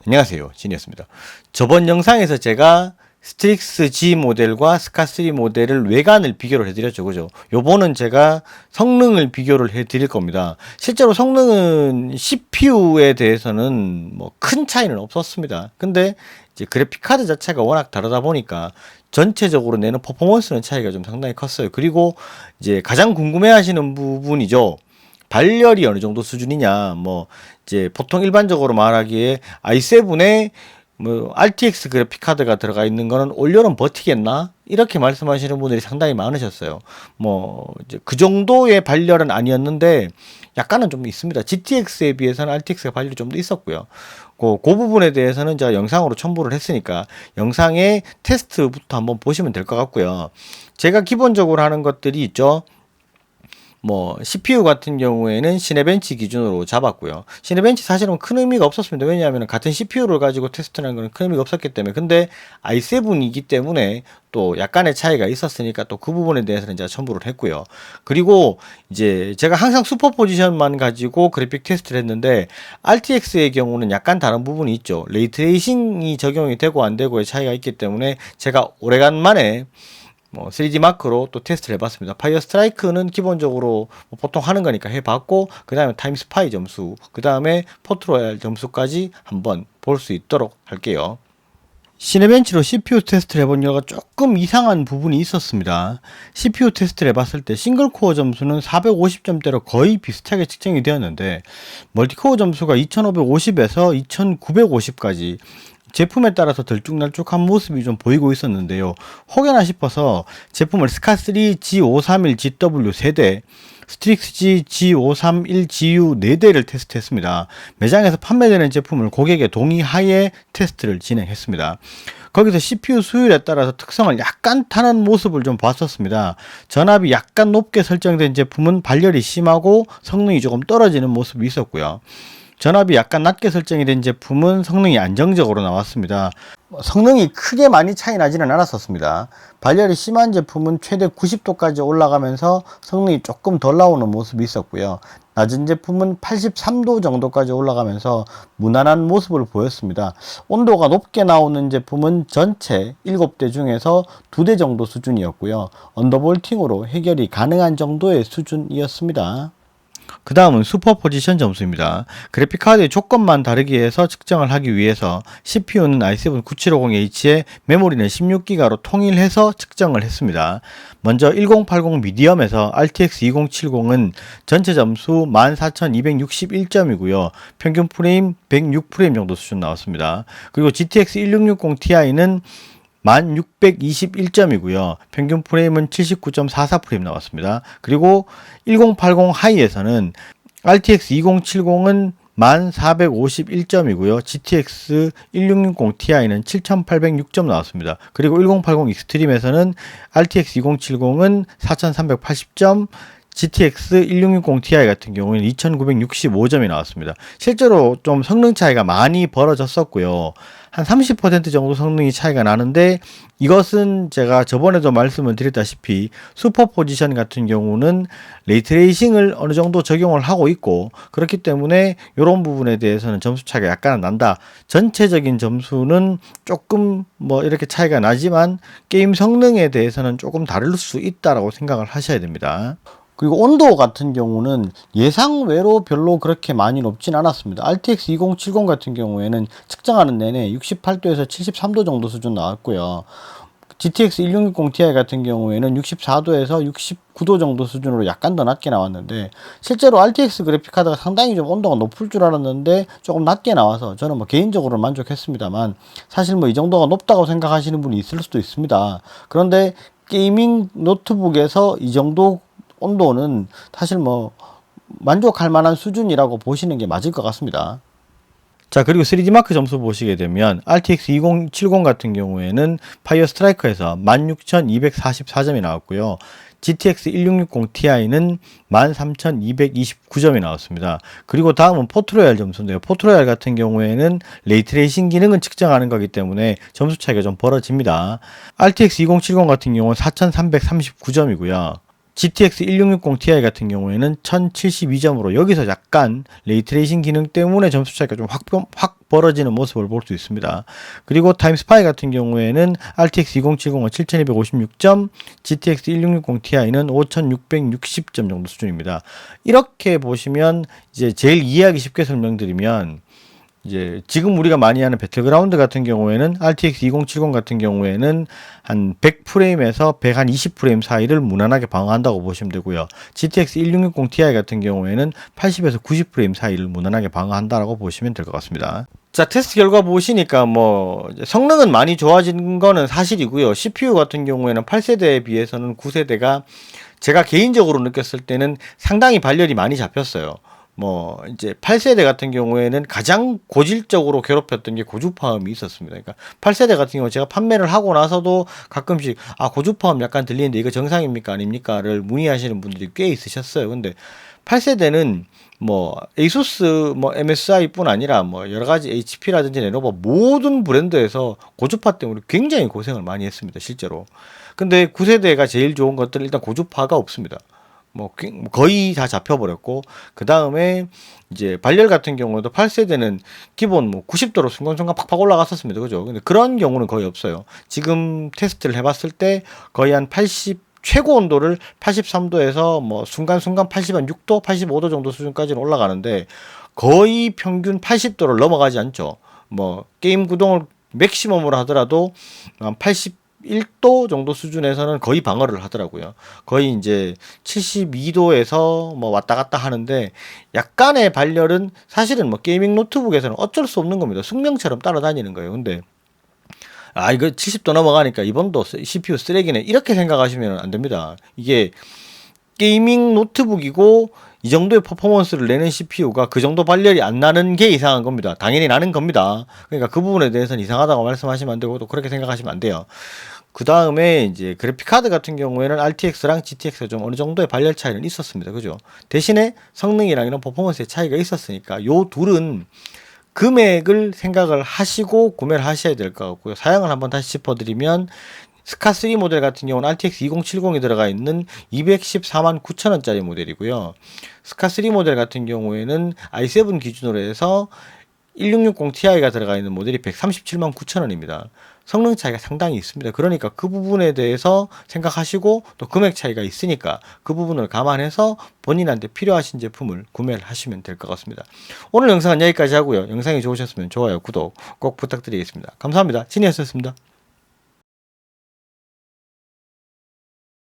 안녕하세요, 진이었습니다. 저번 영상에서 제가 스트릭스 G 모델과 스카3 모델을 외관을 비교를 해드렸죠, 그죠? 요번은 제가 성능을 비교를 해드릴 겁니다. 실제로 성능은 CPU에 대해서는 뭐 큰 차이는 없었습니다. 근데 이제 그래픽 카드 자체가 워낙 다르다 보니까 전체적으로 내는 퍼포먼스는 차이가 좀 상당히 컸어요. 그리고 이제 가장 궁금해하시는 부분이죠. 발열이 어느 정도 수준이냐, 뭐, 이제 보통 일반적으로 말하기에 i7에 뭐, RTX 그래픽 카드가 들어가 있는 거는 올여름 버티겠나? 이렇게 말씀하시는 분들이 상당히 많으셨어요. 뭐, 이제 그 정도의 발열은 아니었는데, 약간은 좀 있습니다. GTX에 비해서는 RTX가 발열이 좀 더 있었고요. 그 부분에 대해서는 제가 영상으로 첨부를 했으니까, 영상의 테스트부터 한번 보시면 될 것 같고요. 제가 기본적으로 하는 것들이 있죠. 뭐 CPU 같은 경우에는 시네벤치 기준으로 잡았고요. 시네벤치 사실은 큰 의미가 없었습니다. 왜냐하면 같은 CPU를 가지고 테스트하는 건 큰 의미가 없었기 때문에. 근데 i7이기 때문에 또 약간의 차이가 있었으니까 또 그 부분에 대해서는 제가 첨부를 했고요. 그리고 이제 제가 항상 슈퍼포지션만 가지고 그래픽 테스트를 했는데 RTX의 경우는 약간 다른 부분이 있죠. 레이트레이싱이 적용이 되고 안 되고의 차이가 있기 때문에 제가 오래간만에 뭐 3D 마크로 또 테스트를 해봤습니다. 파이어 스트라이크는 기본적으로 뭐 보통 하는 거니까 해봤고, 그 다음에 타임 스파이 점수, 그 다음에 포트로얄 점수까지 한번 볼 수 있도록 할게요. 시네벤치로 CPU 테스트를 해본 결과 조금 이상한 부분이 있었습니다. CPU 테스트를 해봤을 때 싱글코어 점수는 450점대로 거의 비슷하게 측정이 되었는데 멀티코어 점수가 2550에서 2950까지 제품에 따라서 들쭉날쭉한 모습이 좀 보이고 있었는데요. 혹여나 싶어서 제품을 스카3 G531GW 세대, 스트릭스 G G531GU 4대를 테스트했습니다. 매장에서 판매되는 제품을 고객의 동의하에 테스트를 진행했습니다. 거기서 CPU 수율에 따라서 특성을 약간 타는 모습을 좀 봤었습니다. 전압이 약간 높게 설정된 제품은 발열이 심하고 성능이 조금 떨어지는 모습이 있었고요. 전압이 약간 낮게 설정이 된 제품은 성능이 안정적으로 나왔습니다. 성능이 크게 많이 차이 나지는 않았었습니다. 발열이 심한 제품은 최대 90도까지 올라가면서 성능이 조금 덜 나오는 모습이 있었고요. 낮은 제품은 83도 정도까지 올라가면서 무난한 모습을 보였습니다. 온도가 높게 나오는 제품은 전체 7대 중에서 2대 정도 수준이었고요. 언더볼팅으로 해결이 가능한 정도의 수준이었습니다. 그 다음은 슈퍼포지션 점수입니다. 그래픽카드의 조건만 다르게 해서 측정을 하기 위해서 CPU는 i7 9750H에 메모리는 16기가로 통일해서 측정을 했습니다. 먼저 1080 미디엄에서 RTX 2070은 전체 점수 14261점이고요. 평균 프레임 106프레임 정도 수준 나왔습니다. 그리고 GTX 1660 Ti는 1621점이고요. 평균 프레임은 79.44프레임 나왔습니다. 그리고 1080 하이에서는 RTX 2070은 1451점이고요. GTX 1660 Ti는 7806점 나왔습니다. 그리고 1080 익스트림에서는 RTX 2070은 4380점, GTX 1660 Ti 같은 경우에는 2965점이 나왔습니다. 실제로 좀 성능 차이가 많이 벌어졌었고요. 한 30% 정도 성능이 차이가 나는데 이것은 제가 저번에도 말씀을 드렸다시피 슈퍼포지션 같은 경우는 레이트레이싱을 어느 정도 적용을 하고 있고 그렇기 때문에 이런 부분에 대해서는 점수 차이가 약간 난다. 전체적인 점수는 조금 뭐 이렇게 차이가 나지만 게임 성능에 대해서는 조금 다를 수 있다라고 생각을 하셔야 됩니다. 그리고 온도 같은 경우는 예상외로 별로 그렇게 많이 높진 않았습니다. RTX 2070 같은 경우에는 측정하는 내내 68도에서 73도 정도 수준 나왔고요. GTX 1660 Ti 같은 경우에는 64도에서 69도 정도 수준으로 약간 더 낮게 나왔는데 실제로 RTX 그래픽카드가 상당히 좀 온도가 높을 줄 알았는데 조금 낮게 나와서 저는 뭐 개인적으로 만족했습니다만 사실 뭐 이 정도가 높다고 생각하시는 분이 있을 수도 있습니다. 그런데 게이밍 노트북에서 이 정도 온도는 사실 뭐 만족할 만한 수준이라고 보시는 게 맞을 것 같습니다. 자, 그리고 3D 마크 점수 보시게 되면 RTX 2070 같은 경우에는 파이어 스트라이커에서 16,244점이 나왔고요. GTX 1660 Ti는 13,229점이 나왔습니다. 그리고 다음은 포트로얄 점수인데요. 포트로얄 같은 경우에는 레이트레이싱 기능을 측정하는 거기 때문에 점수 차이가 좀 벌어집니다. RTX 2070 같은 경우는 4,339점이고요. GTX 1660 Ti 같은 경우에는 1072점으로 여기서 약간 레이트레이싱 기능 때문에 점수 차이가 좀 확 벌어지는 모습을 볼 수 있습니다. 그리고 타임스파이 같은 경우에는 RTX 2070은 7256점, GTX 1660 Ti는 5660점 정도 수준입니다. 이렇게 보시면 이제 제일 이해하기 쉽게 설명드리면 이제 지금 우리가 많이 하는 배틀그라운드 같은 경우에는 RTX 2070 같은 경우에는 한 100프레임에서 120프레임 사이를 무난하게 방어한다고 보시면 되고요. GTX 1660 Ti 같은 경우에는 80에서 90프레임 사이를 무난하게 방어한다라고 보시면 될 것 같습니다. 자, 테스트 결과 보시니까 뭐 성능은 많이 좋아진 거는 사실이고요. CPU 같은 경우에는 8세대에 비해서는 9세대가 제가 개인적으로 느꼈을 때는 상당히 발열이 많이 잡혔어요. 뭐 이제 8세대 같은 경우에는 가장 고질적으로 괴롭혔던 게 고주파음이 있었습니다. 그러니까 8세대 같은 경우 제가 판매를 하고 나서도 가끔씩 고주파음 약간 들리는데 이거 정상입니까 아닙니까를 문의하시는 분들이 꽤 있으셨어요. 근데 8세대는 뭐 ASUS 뭐 MSI뿐 아니라 뭐 여러 가지 HP라든지 레노버 모든 브랜드에서 고주파 때문에 굉장히 고생을 많이 했습니다. 실제로. 근데 9세대가 제일 좋은 것들은 일단 고주파가 없습니다. 뭐 거의 다 잡혀버렸고, 그 다음에 이제 발열 같은 경우에도 8세대는 기본 뭐 90도로 순간순간 팍팍 올라갔었습니다. 그죠? 근데 그런 경우는 거의 없어요. 지금 테스트를 해봤을 때 거의 한 80, 최고 온도를 83도에서 뭐 순간순간 86도, 85도 정도 수준까지는 올라가는데 거의 평균 80도를 넘어가지 않죠. 뭐 게임 구동을 맥시멈으로 하더라도 한 81도 정도 수준에서는 거의 방어를 하더라고요. 거의 이제 72도에서 뭐 왔다 갔다 하는데 약간의 발열은 사실은 뭐 게이밍 노트북에서는 어쩔 수 없는 겁니다. 숙명처럼 따라다니는 거예요. 근데 이거 70도 넘어가니까 이번도 CPU 쓰레기네 이렇게 생각하시면 안 됩니다. 이게 게이밍 노트북이고 이 정도의 퍼포먼스를 내는 CPU가 그 정도 발열이 안 나는 게 이상한 겁니다. 당연히 나는 겁니다. 그러니까 그 부분에 대해서는 이상하다고 말씀하시면 안 되고 또 그렇게 생각하시면 안 돼요. 그 다음에 이제 그래픽 카드 같은 경우에는 RTX랑 GTX가 좀 어느 정도의 발열 차이는 있었습니다. 그죠? 대신에 성능이랑 이런 퍼포먼스의 차이가 있었으니까 요 둘은 금액을 생각을 하시고 구매를 하셔야 될 것 같고요. 사양을 한번 다시 짚어드리면 스카3 모델 같은 경우는 RTX 2070이 들어가 있는 2149,000원짜리 모델이고요. 스카3 모델 같은 경우에는 i7 기준으로 해서 1660 Ti가 들어가 있는 모델이 1,379,000원입니다. 성능 차이가 상당히 있습니다. 그러니까 그 부분에 대해서 생각하시고 또 금액 차이가 있으니까 그 부분을 감안해서 본인한테 필요하신 제품을 구매를 하시면 될 것 같습니다. 오늘 영상은 여기까지 하고요. 영상이 좋으셨으면 좋아요, 구독 꼭 부탁드리겠습니다. 감사합니다. 진이었습니다.